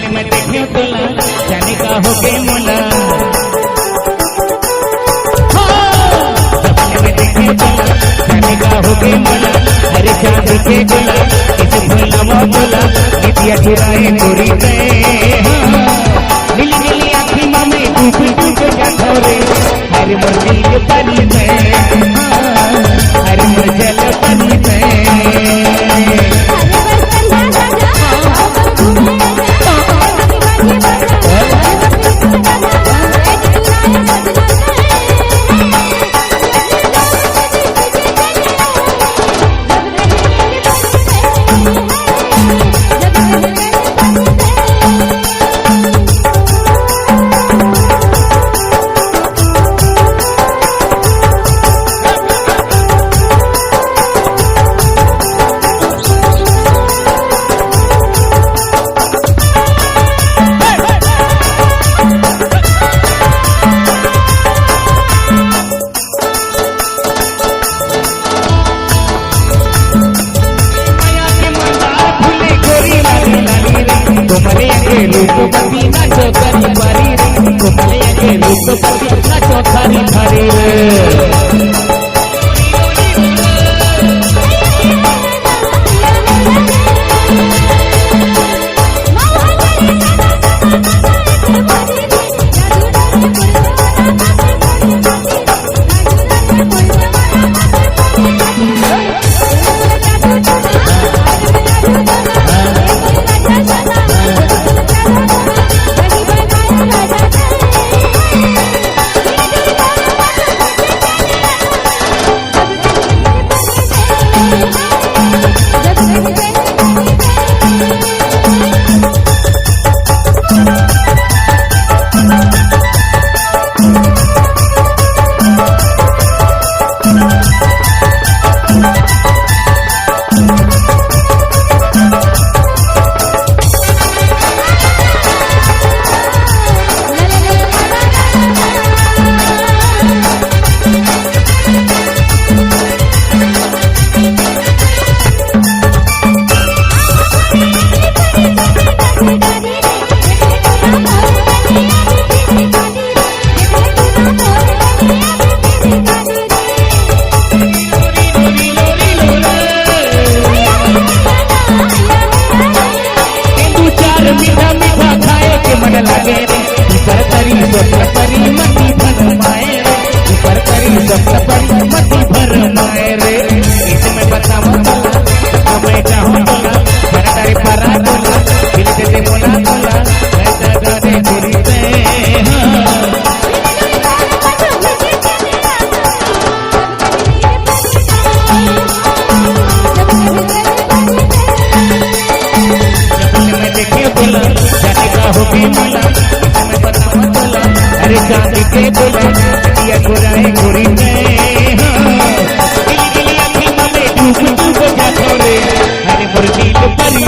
सपने में देखियो तोला जाने का हो गए मोला सपने में देखियो तोला जाने का हो गए मोला अरे चांद के गोला किसे भूलना वो बोला नितिया चुराए गोरी पे नीली नीली आँखी मामे डूब डूब जाता रे हर मर्जी के पानी में हर मर्जल पानी में रूपवती नाचो करी बारी रे कुमले के रूपवती नाचो थारी थारी रे अरे चांद के बोला दिया गुराए गुरी में गिली गिली आँखी में डूब डूब जाता रे अरे मुर्गी परी